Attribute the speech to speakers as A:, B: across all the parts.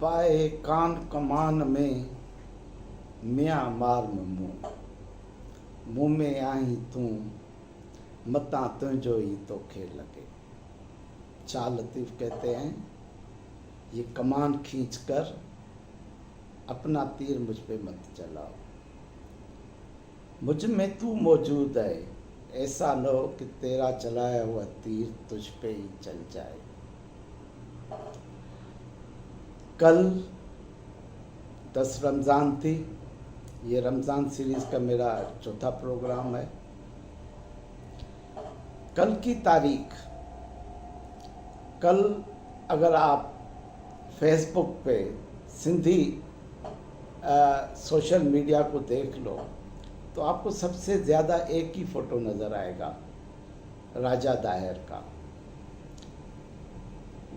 A: पाए कान कमान में मियाँ मार में मुँह में आई तूं मता तुझो ही तोखे लगे। शाह लतीफ़ कहते हैं, ये कमान खींचकर अपना तीर मुझ पे मत चलाओ, मुझ में तू मौजूद है, ऐसा न हो कि तेरा चलाया हुआ तीर तुझ पे ही चल जाए। कल 10 रमज़ान थी। ये रमज़ान सीरीज़ का मेरा चौथा प्रोग्राम है। कल की तारीख, कल अगर आप फेसबुक पे सिंधी सोशल मीडिया को देख लो तो आपको सबसे ज़्यादा एक ही फ़ोटो नज़र आएगा, राजा दाहिर का,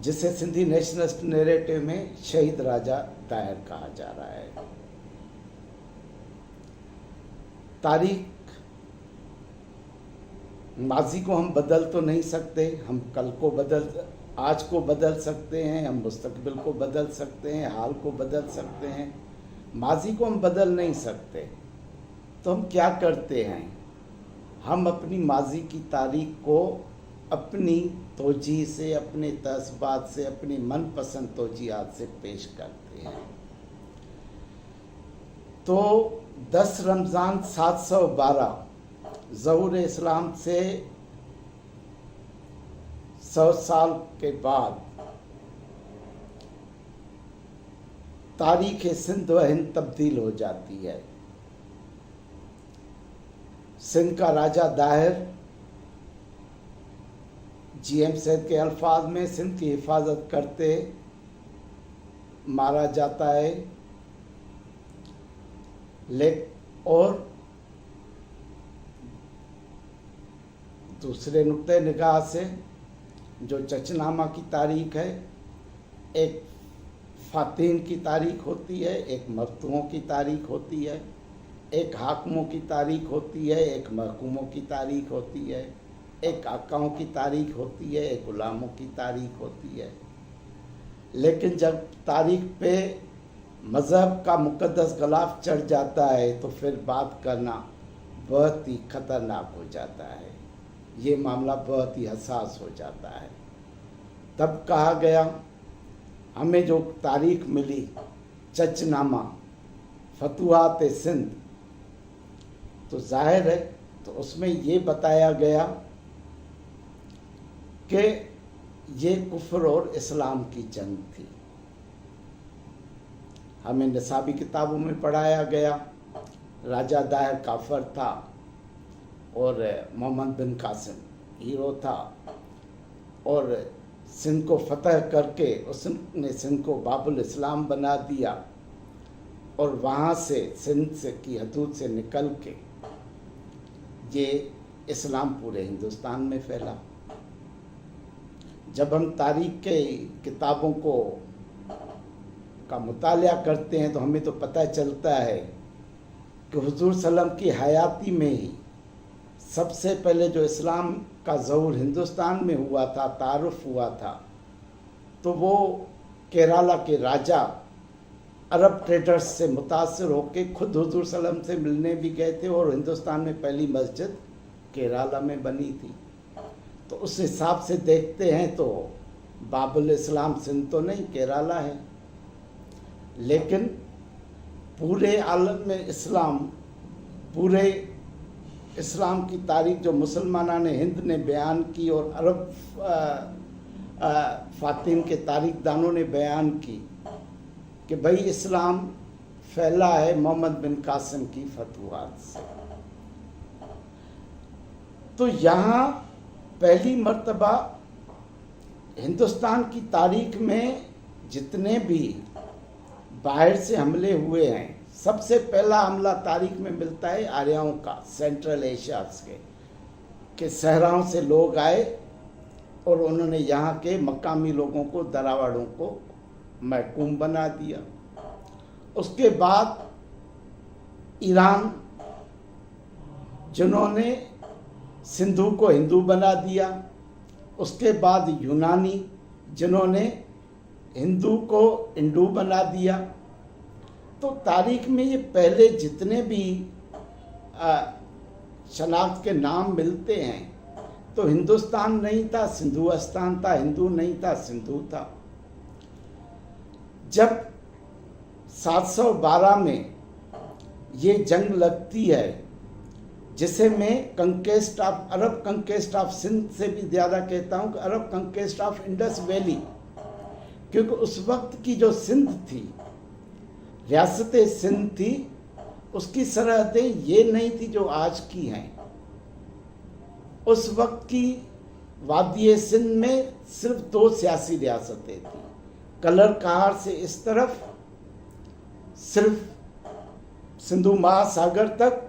A: जिसे सिंधी नेशनलिस्ट नैरेटिव में शहीद राजा दाहिर कहा जा रहा है। तारीख, माजी को हम बदल तो नहीं सकते, हम कल को आज को बदल सकते हैं, हम मुस्तकबिल को बदल सकते हैं, हाल को बदल सकते हैं, माजी को हम बदल नहीं सकते। तो हम क्या करते हैं, हम अपनी माजी की तारीख को अपनी तोजी से, अपने तस्बात से, अपनी मनपसंद तोजियात से पेश करते हैं। तो 10 रमज़ान 712 ज़हूर इस्लाम से 100 साल के बाद तारीख़ सिंध व हिंद तब्दील हो जाती है। सिंध का राजा दाहिर GM सैद के अल्फाज में सिंध की हिफाजत करते मारा जाता है। और दूसरे नुक्ते निगाह से जो चचनामा की तारीख है, एक फातिन की तारीख होती है, एक मफ्तूहों की तारीख होती है, एक हाकिमों की तारीख होती है, एक महकूमों की तारीख होती है, एक आकाओं की तारीख होती है, एक गुलामों की तारीख होती है। लेकिन जब तारीख पे मज़हब का मुक़द्दस ग़िलाफ़ चढ़ जाता है तो फिर बात करना बहुत ही ख़तरनाक हो जाता है, ये मामला बहुत ही हसास हो जाता है। तब कहा गया, हमें जो तारीख मिली चचनामा फतुहात सिंध, तो जाहिर है तो उसमें ये बताया गया कि ये कुफ्र और इस्लाम की जंग थी। हमें निसाबी किताबों में पढ़ाया गया, राजा दाहिर काफर था और मोहम्मद बिन कासिम हीरो था, और सिंध को फतह करके उसने सिंध को बाबुल इस्लाम बना दिया, और वहाँ से सिंध से की हदूद से निकल के ये इस्लाम पूरे हिंदुस्तान में फैला। जब हम तारीख के किताबों का मुतालिया करते हैं तो हमें तो पता चलता है कि हुजूर सल्लम की हयाती में ही सबसे पहले जो इस्लाम का ज़हूर हिंदुस्तान में हुआ था, तारुफ हुआ था, तो वो केरला के राजा अरब ट्रेडर्स से मुतासिर होकर खुद हुजूर सल्लम से मिलने भी गए थे, और हिंदुस्तान में पहली मस्जिद केरला में बनी थी। तो उस हिसाब से देखते हैं तो बाबुल इस्लाम सिंध तो नहीं, केरला है। लेकिन पूरे आलम में इस्लाम, पूरे इस्लाम की तारीख जो मुसलमाना ने हिंद ने बयान की और अरब फातिम के तारीख दानों ने बयान की कि भाई इस्लाम फैला है मोहम्मद बिन कासिम की फतवात से। तो यहाँ पहली मर्तबा हिंदुस्तान की तारीख में जितने भी बाहर से हमले हुए हैं, सबसे पहला हमला तारीख में मिलता है आर्यों का, सेंट्रल एशिया के सहराओं से लोग आए और उन्होंने यहाँ के मकामी लोगों को, दरावाड़ों को महकूम बना दिया। उसके बाद ईरान, जिन्होंने सिंधु को हिंदू बना दिया। उसके बाद यूनानी, जिन्होंने हिंदू को हिंदू बना दिया। तो तारीख में ये पहले जितने भी शनाख्त के नाम मिलते हैं तो हिंदुस्तान नहीं था, सिंधुस्तान था, हिंदू नहीं था, सिंधु था। जब 712 में ये जंग लगती है, जिसे मैं conquest of Arab conquest of Sindh से भी ज़्यादा कहता हूँ कि Arab conquest of Indus valley, क्योंकि उस वक्त की जो सिंध थी, रियासत सिंध थी, उसकी सरहदें ये नहीं थी जो आज की हैं। उस वक्त की वादी सिंध में सिर्फ 2 सियासी रियासतें थी। कलर कहार से इस तरफ सिर्फ सिंधु महासागर तक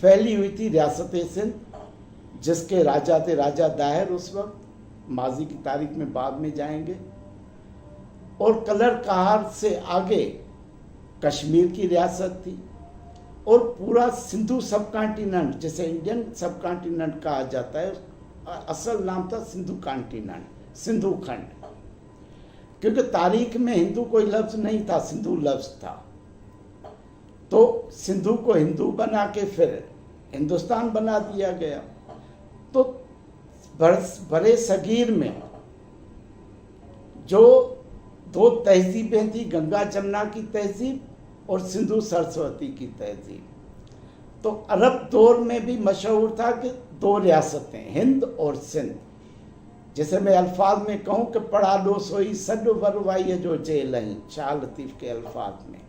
A: फैली हुई थी रियासत सिंध, जिसके राजा थे राजा दाहिर उस वक्त, माजी की तारीख में बाद में जाएंगे। और कलर कहार से आगे कश्मीर की रियासत थी और पूरा सिंधु सब कॉन्टिनेंट, जिसे इंडियन सब कॉन्टिनेंट कहा जाता है, असल नाम था सिंधु कॉन्टिनेंट, सिंधु खंड, क्योंकि तारीख में हिंदू कोई लफ्ज नहीं था, सिंधु लफ्ज था। तो सिंधु को हिंदू बना के फिर हिंदुस्तान बना दिया गया। तो बड़े सगीर में जो 2 तहजीबें थी, गंगा जमुना की तहजीब और सिंधु सरस्वती की तहजीब, तो अरब दौर में भी मशहूर था कि 2 रियासतें, हिंद और सिंध। जैसे मैं अल्फाज में कहूँ कि पढ़ा लो सोई सड वरवाई जो जेल ही, शाह लतीफ़ के अल्फाज में,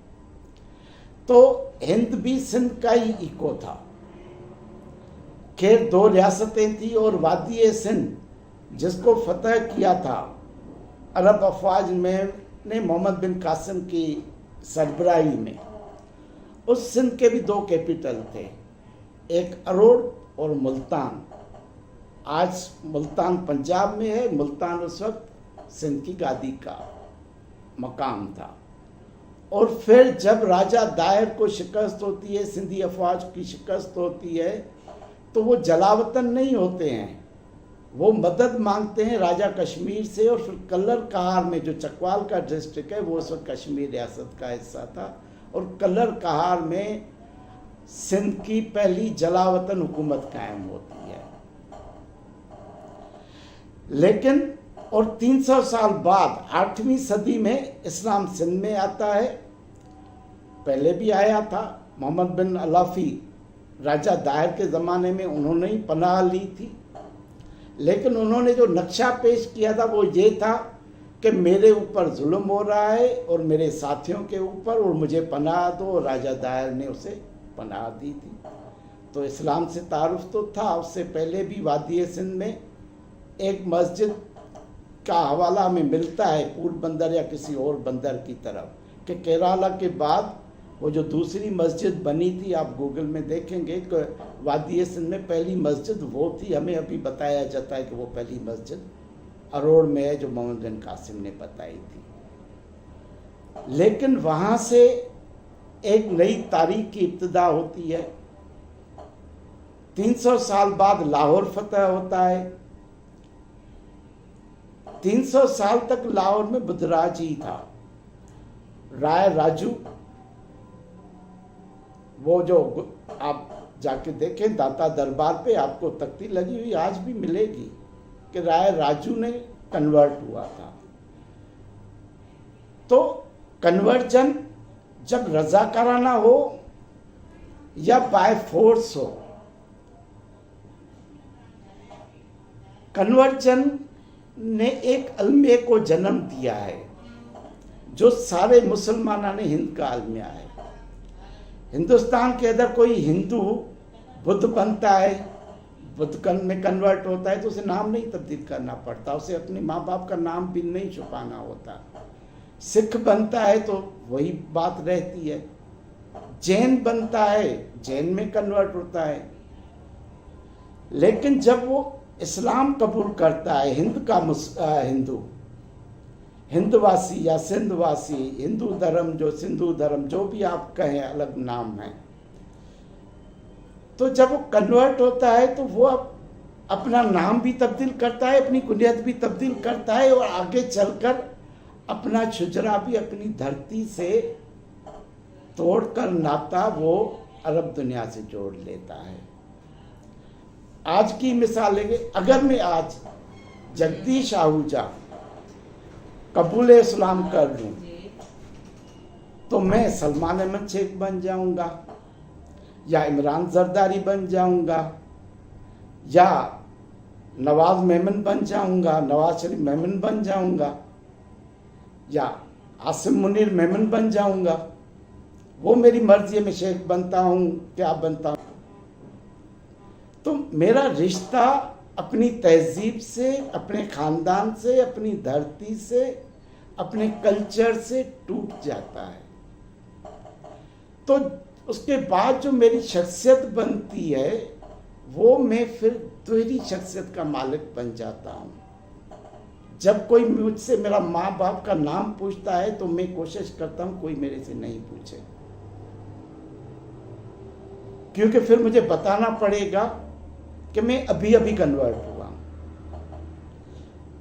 A: तो हिंद भी सिंध का ही इको था। खैर 2 रियासतें थी और वादी सिंध जिसको फतह किया था अरब अफवाज में ने मोहम्मद बिन कासिम की सरबराही में, उस सिंध के भी 2 कैपिटल थे, एक अरोड़ और मुल्तान। आज मुल्तान पंजाब में है, मुल्तान उस वक्त सिंध की गादी का मकाम था। और फिर जब राजा दाहिर को शिकस्त होती है, सिंधी अफवाज की शिकस्त होती है, तो वो जलावतन नहीं होते हैं, वो मदद मांगते हैं राजा कश्मीर से। और फिर कलर कहार में जो चकवाल का डिस्ट्रिक्ट है, वो उस वक्त कश्मीर रियासत का हिस्सा था, और कलर कहार में सिंध की पहली जलावतन हुकूमत कायम होती है। लेकिन और 300 साल बाद 8वीं सदी में इस्लाम सिंध में आता है। पहले भी आया था, मोहम्मद बिन अलाफी राजा दाहिर के ज़माने में उन्होंने ही पनाह ली थी। लेकिन उन्होंने जो नक्शा पेश किया था वो ये था कि मेरे ऊपर जुल्म हो रहा है और मेरे साथियों के ऊपर, और मुझे पनाह दो। राजा दाहिर ने उसे पनाह दी थी। तो इस्लाम से तारुफ तो था, उससे पहले भी वादी सिंध में एक मस्जिद का हवाला हमें मिलता है पूल बंदर या किसी और बंदर की तरफ, कि केरला के बाद वो जो दूसरी मस्जिद बनी थी, आप गूगल में देखेंगे कि वादी सिंध में पहली मस्जिद वो थी। हमें अभी बताया जाता है कि वो पहली मस्जिद अरोड़ में है, जो मोहम्मद बिन कासिम ने बताई थी। लेकिन वहाँ से एक नई तारीख की इब्तिदा होती है। 300 साल बाद लाहौर फतह होता है। 300 साल तक लाहौर में बुधराज ही था। राय राजू, वो जो आप जाके देखें दाता दरबार पे, आपको तख्ती लगी हुई आज भी मिलेगी कि राय राजू ने कन्वर्ट हुआ था। तो कन्वर्जन जब रजाकाराना हो या बाय फोर्स हो, कन्वर्जन ने एक अलमे को जन्म दिया है जो सारे मुसलमानों ने हिंद का अलमिया है। हिंदुस्तान के अंदर कोई हिंदू बुद्ध बनता है, बुद्ध में कन्वर्ट होता है, तो उसे नाम नहीं तब्दील करना पड़ता, उसे अपने माँ बाप का नाम भी नहीं छुपाना होता। सिख बनता है तो वही बात रहती है। जैन बनता है, जैन में कन्वर्ट होता है। लेकिन जब वो इस्लाम कबूल करता है, हिंद का हिंदू, हिंदवासी या सिंधवासी, हिंदू धर्म जो सिंधु धर्म जो भी आप कहें, अलग नाम है, तो जब वो कन्वर्ट होता है तो वो अपना नाम भी तब्दील करता है, अपनी कुनियत भी तब्दील करता है, और आगे चलकर अपना छुजरा भी अपनी धरती से तोड़कर नाता वो अरब दुनिया से जोड़ लेता है। आज की मिसाल है, अगर मैं आज जगदीश आहूजा कबूल इस्लाम कर लूं तो मैं सलमान अहमद शेख बन जाऊंगा या इमरान जरदारी बन जाऊंगा या नवाज मेमन बन जाऊंगा, नवाज शरीफ मेमन बन जाऊंगा या आसिम मुनीर मेमन बन जाऊंगा। वो मेरी मर्जी है, मैं शेख बनता हूं क्या बनता हूं। तो मेरा रिश्ता अपनी तहजीब से, अपने खानदान से, अपनी धरती से, अपने कल्चर से टूट जाता है। तो उसके बाद जो मेरी शख्सियत बनती है वो मैं फिर दोहरी शख्सियत का मालिक बन जाता हूँ। जब कोई मुझसे मेरा माँ बाप का नाम पूछता है तो मैं कोशिश करता हूँ कोई मेरे से नहीं पूछे, क्योंकि फिर मुझे बताना पड़ेगा कि मैं अभी अभी कन्वर्ट हुआ।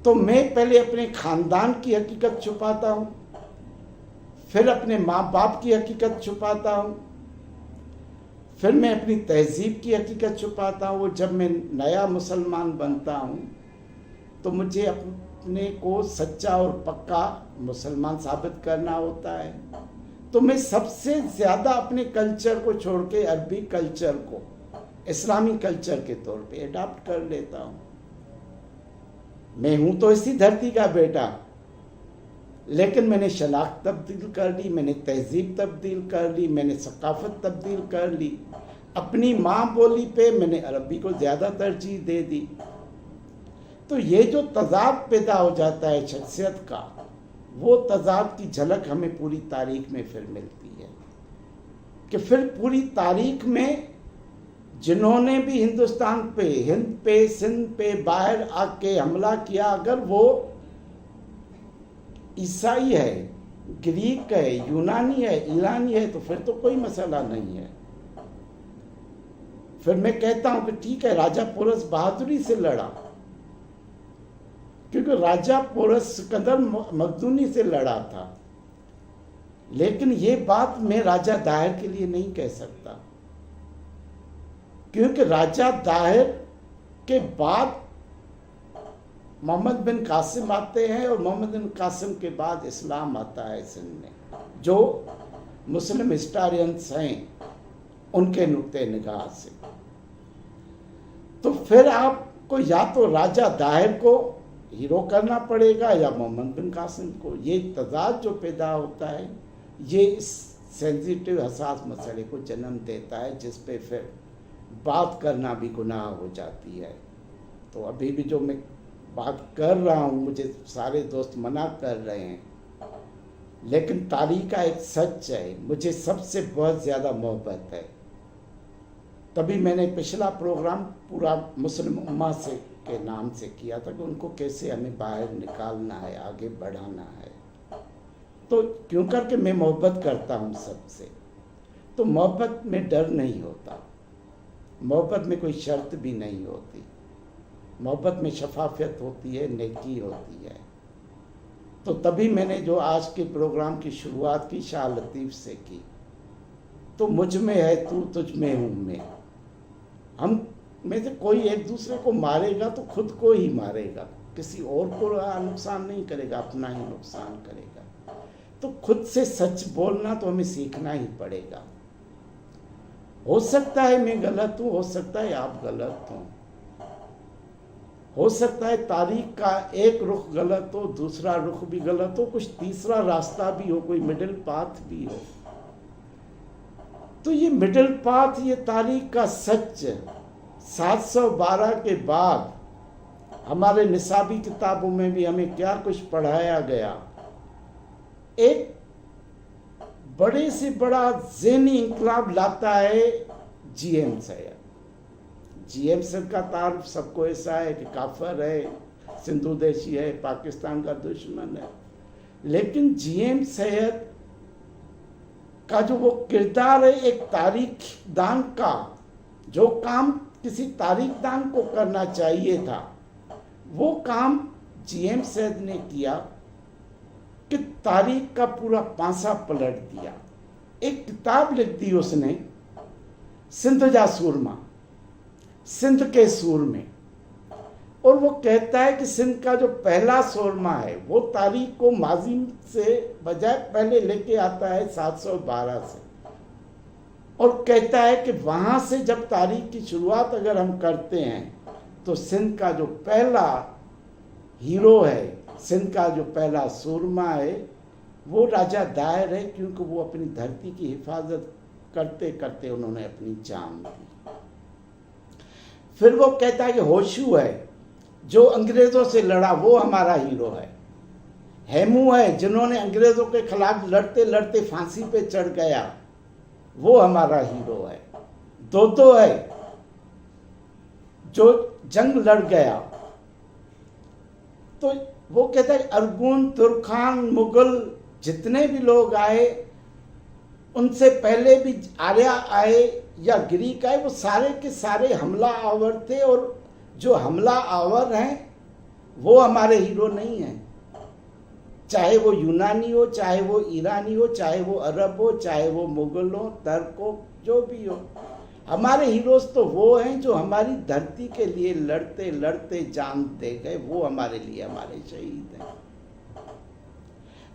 A: तो मैं पहले अपने खानदान की हकीकत छुपाता हूँ, फिर अपने माँ बाप की हकीकत छुपाता हूँ, फिर मैं अपनी तहजीब की हकीकत छुपाता हूँ। जब मैं नया मुसलमान बनता हूँ तो मुझे अपने को सच्चा और पक्का मुसलमान साबित करना होता है। तो मैं सबसे ज़्यादा अपने कल्चर को छोड़ के अरबी कल्चर को इस्लामी कल्चर के तौर पे अडॉप्ट कर लेता हूँ। मैं हूँ तो इसी धरती का बेटा, लेकिन मैंने शनाख्त तब्दील कर ली, मैंने तहजीब तब्दील कर ली, मैंने सकाफत तब्दील कर ली। अपनी माँ बोली पे मैंने अरबी को ज़्यादा तरजीह दे दी। तो ये जो तज़ाद पैदा हो जाता है शख्सियत का, वो तज़ाद की झलक हमें पूरी तारीख में फिर मिलती है कि फिर पूरी तारीख में जिन्होंने भी हिंदुस्तान पे, हिंद पे, सिंध पे बाहर आके हमला किया, अगर वो ईसाई है, ग्रीक है, यूनानी है, ईरानी है, तो फिर तो कोई मसला नहीं है। फिर मैं कहता हूं कि ठीक है, राजा पोरस बहादुरी से लड़ा, क्योंकि राजा पोरस सिकंदर मकदूनी से लड़ा था। लेकिन ये बात मैं राजा दाहिर के लिए नहीं कह सकता, क्योंकि राजा दाहिर के बाद मोहम्मद बिन कासिम आते हैं और मोहम्मद बिन कासिम के बाद इस्लाम आता है सिंध में, जो मुस्लिम हिस्टोरियंस हैं उनके नुक्ते निगाह से। तो फिर आपको या तो राजा दाहिर को हीरो करना पड़ेगा या मोहम्मद बिन कासिम को। ये तजाद जो पैदा होता है ये इस सेंसिटिव हसास मसले को जन्म देता है, जिस पे फिर बात करना भी गुनाह हो जाती है। तो अभी भी जो मैं बात कर रहा हूँ, मुझे सारे दोस्त मना कर रहे हैं, लेकिन तारीख का एक सच है, मुझे सबसे बहुत ज़्यादा मोहब्बत है। तभी मैंने पिछला प्रोग्राम पूरा मुस्लिम उम्मा से के नाम से किया था कि उनको कैसे हमें बाहर निकालना है, आगे बढ़ाना है। तो क्यों करके मैं मोहब्बत करता हूँ सबसे, तो मोहब्बत में डर नहीं होता, मोहब्बत में कोई शर्त भी नहीं होती, मोहब्बत में शफाफियत होती है, नेकी होती है। तो तभी मैंने जो आज के प्रोग्राम की शुरुआत की शाह लतीफ़ से की, तो मुझ में है तू, तुझ में हूँ मैं। हम में से कोई एक दूसरे को मारेगा तो खुद को ही मारेगा, किसी और को नुकसान नहीं करेगा, अपना ही नुकसान करेगा। तो खुद से सच बोलना तो हमें सीखना ही पड़ेगा। हो सकता है मैं गलत हूँ, हो सकता है आप गलत हो सकता है तारीख का एक रुख गलत हो, दूसरा रुख भी गलत हो, कुछ तीसरा रास्ता भी हो, कोई मिडिल पाथ भी हो। तो ये मिडिल पाथ, ये तारीख का सच 712 के बाद हमारे निसाबी किताबों में भी हमें क्या कुछ पढ़ाया गया। एक बड़े से बड़ा ज़हनी इंकलाब लाता है जीएम सैयद। जीएम सैयद का तारुफ सबको ऐसा है कि काफिर है, सिंधु देशी है, पाकिस्तान का दुश्मन है। लेकिन जीएम सैयद का जो वो किरदार है एक तारीख दान का, जो काम किसी तारीख दान को करना चाहिए था, वो काम जीएम सैयद ने किया। कि तारीख का पूरा पासा पलट दिया। एक किताब लिख दी उसने, सिंध जा सूरमा, सिंध के सूर में, और वो कहता है कि सिंध का जो पहला सूरमा है वो तारीख को माजी से बजाय पहले लेके आता है 712 से, और कहता है कि वहां से जब तारीख की शुरुआत अगर हम करते हैं तो सिंध का जो पहला हीरो है, सिंध का जो पहला सूरमा है, वो राजा दायर है, क्योंकि वो अपनी धरती की हिफाजत करते करते उन्होंने अपनी जान दी। फिर वो कहता है कि होशू है जो अंग्रेजों से लड़ा, वो हमारा हीरो है। हेमू है जिन्होंने अंग्रेजों के खिलाफ लड़ते लड़ते फांसी पे चढ़ गया, वो हमारा हीरो है। दो है जो जंग लड़ गया। तो वो कहता है अरगुन, तुर्खान, मुगल जितने भी लोग आए, उनसे पहले भी आर्या आए या ग्रीक आए, वो सारे के सारे हमला आवर थे, और जो हमला आवर हैं वो हमारे हीरो नहीं हैं। चाहे वो यूनानी हो, चाहे वो ईरानी हो, चाहे वो अरब हो, चाहे वो मुगल हो, तर्क हो, जो भी हो, हमारे हीरोज तो वो हैं जो हमारी धरती के लिए लड़ते लड़ते जान दे गए, वो हमारे लिए हमारे शहीद हैं।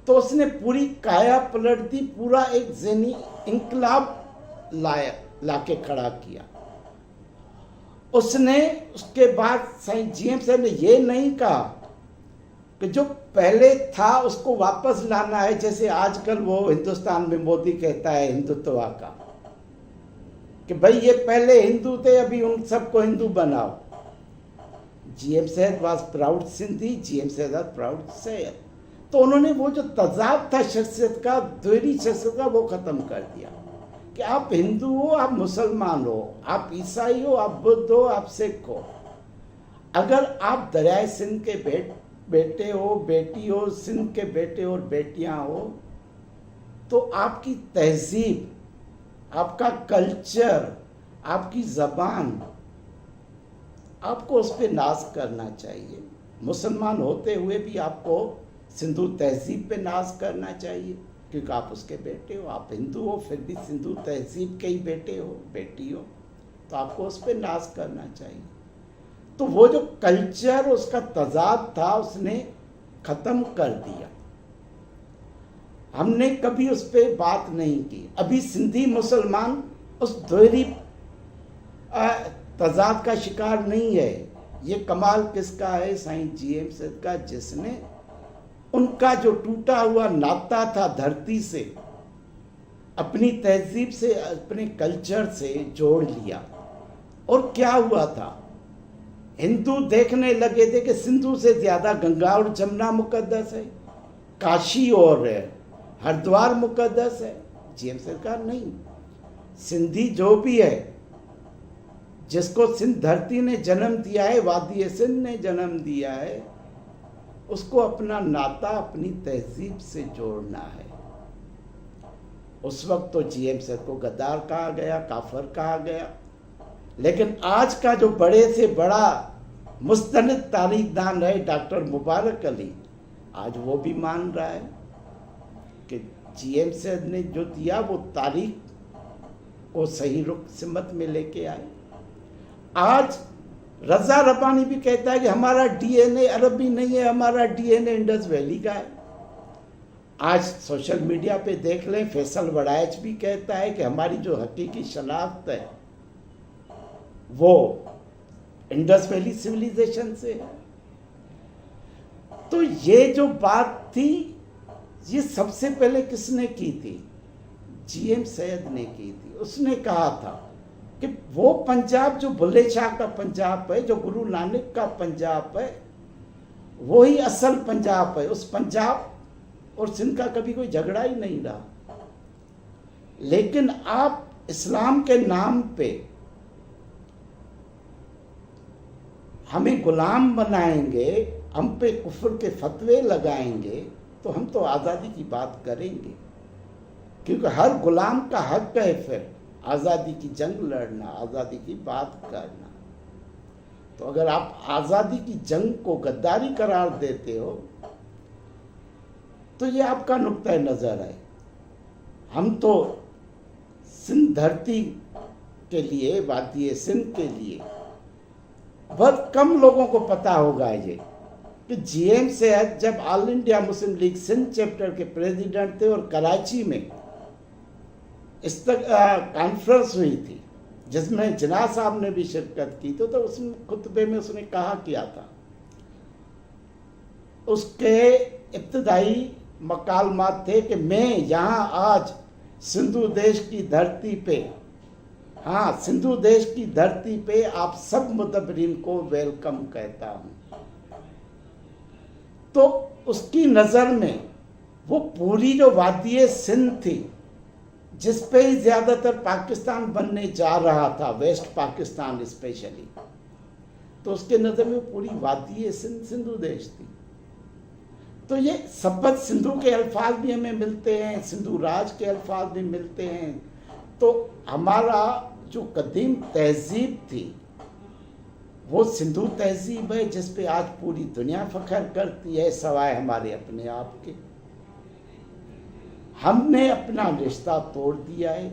A: तो उसने पूरी काया पलट दी, पूरा एक ज़हनी इंकलाब लाके खड़ा किया उसने। उसके बाद साईं जीएम साहब ने ये नहीं कहा कि जो पहले था उसको वापस लाना है, जैसे आजकल वो हिंदुस्तान में मोदी कहता है हिंदुत्व का, कि भाई ये पहले हिंदू थे, अभी उन सबको हिंदू बनाओ। जीएम साहब वाज प्राउड सिंधी, जीएम साहब वाज प्राउड सैयद। तो उन्होंने वो जो तजाब था शख्सियत का, दोहरी शख्सियत का, वो खत्म कर दिया कि आप हिंदू हो, आप मुसलमान हो, आप ईसाई हो, आप बुद्ध हो, आप सिख हो। अगर आप दरियाए सिंध के बेटे हो, बेटी हो, सिंध के बेटे और बेटियां हो, तो आपकी तहजीब, आपका कल्चर, आपकी जबान, आपको उस पर नाज करना चाहिए। मुसलमान होते हुए भी आपको सिंधु तहजीब पे नाज करना चाहिए, क्योंकि आप उसके बेटे हो। आप हिंदू हो फिर भी सिंधु तहजीब के ही बेटे हो, बेटी हो, तो आपको उस पर नाज करना चाहिए। तो वो जो कल्चर, उसका तजाद था, उसने खत्म कर दिया। हमने कभी उस पर बात नहीं की। अभी सिंधी मुसलमान उस दोहरी तजाद का शिकार नहीं है। ये कमाल किसका है? साईं जीएम साहब का, जिसने उनका जो टूटा हुआ नाता था धरती से, अपनी तहजीब से, अपने कल्चर से जोड़ लिया। और क्या हुआ था? हिंदू देखने लगे थे कि सिंधु से ज्यादा गंगा और जमुना मुकद्दस है, काशी और हरिद्वार मुकद्दस है। जीएम सरकार नहीं, सिंधी जो भी है, जिसको सिंध धरती ने जन्म दिया है, वादी सिंध ने जन्म दिया है, उसको अपना नाता, अपनी तहजीब से जोड़ना है। उस वक्त तो जीएम सर को गद्दार कहा गया, काफर कहा गया, लेकिन आज का जो बड़े से बड़ा मुस्तनिद तारीखदान है डॉक्टर मुबारक अली, आज वो भी मान रहा है कि जीएम सर ने जो दिया वो तारीख को सही रुख सिमत में लेके आए। आज रजा रब्बानी भी कहता है कि हमारा डीएनए अरबी नहीं है, हमारा डीएनए इंडस वैली का है। आज सोशल मीडिया पे देख लें, फैसल वड़ाइच भी कहता है कि हमारी जो हकीकी शनाख्त है वो इंडस वैली सिविलाइजेशन से है। तो ये जो बात थी, ये सबसे पहले किसने की थी? जीएम सैयद ने की थी। उसने कहा था कि वो पंजाब जो बुल्ले शाह का पंजाब है, जो गुरु नानक का पंजाब है, वो ही असल पंजाब है। उस पंजाब और सिंध का कभी कोई झगड़ा ही नहीं रहा। लेकिन आप इस्लाम के नाम पे हमें गुलाम बनाएंगे, हम पे कुफ्र के फतवे लगाएंगे, तो हम तो आज़ादी की बात करेंगे, क्योंकि हर गुलाम का हक है फिर आज़ादी की जंग लड़ना, आज़ादी की बात करना। तो अगर आप आज़ादी की जंग को गद्दारी करार देते हो, तो ये आपका नुक्ता नज़र है। हम तो सिंध धरती के लिए, वादिये सिंध के लिए बहुत कम लोगों को पता होगा ये कि जीएम सेहत जब All India Muslim League Sindh chapter के प्रेसिडेंट थे और कराची में इस तक कॉन्फ्रेंस हुई थी जिसमें जिन्ना साहब ने भी शिरकत की, तो उसमें खुतबे में उसने कहा किया था, उसके इब्तदाई मकालमात थे कि मैं यहाँ आज सिंधु देश की धरती पे, हाँ सिंधु देश की धरती पे आप सब मुतबरीन को वेलकम कहता हूँ। तो उसकी नज़र में वो पूरी जो वादिये सिंध थी जिस पे ही ज़्यादातर पाकिस्तान बनने जा रहा था, वेस्ट पाकिस्तान स्पेशली, तो उसके नज़र में पूरी वादिये सिंध सिंधु देश थी। तो ये सबत सिंधु के अल्फाज भी हमें मिलते हैं, सिंधु राज के अल्फाज भी मिलते हैं। तो हमारा जो कदीम तहजीब थी वो सिंधु तहजीब है जिस पे आज पूरी दुनिया फख्र करती है सवाए हमारे अपने आप के। हमने अपना रिश्ता तोड़ दिया है,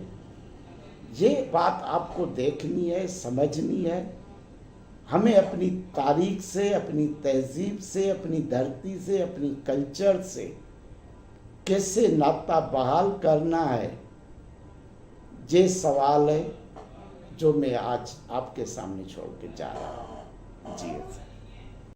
A: ये बात आपको देखनी है, समझनी है। हमें अपनी तारीख से, अपनी तहजीब से, अपनी धरती से, अपनी कल्चर से कैसे नाता बहाल करना है, ये सवाल है जो मैं आज आपके सामने छोड़ के जा रहा हूँ। जी।